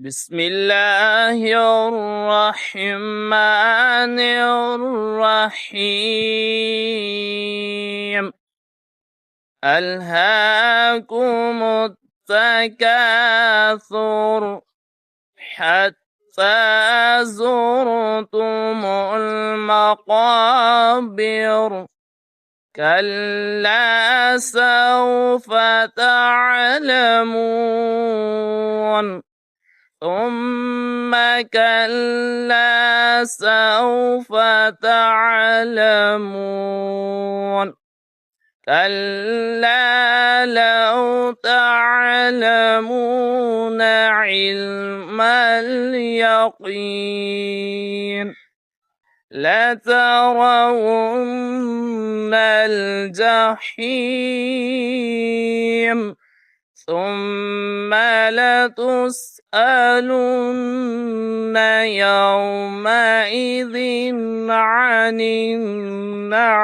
بسم الله الرحمن الرحيم. ألهاكم التكاثر حتى زرتم المقابر كلا سوف تعلمون ثم كلا سوف تعلمون كلا لو تعلمون علم اليقين لترون الجحيم ثم لتسألن يومئذ عن النعيم.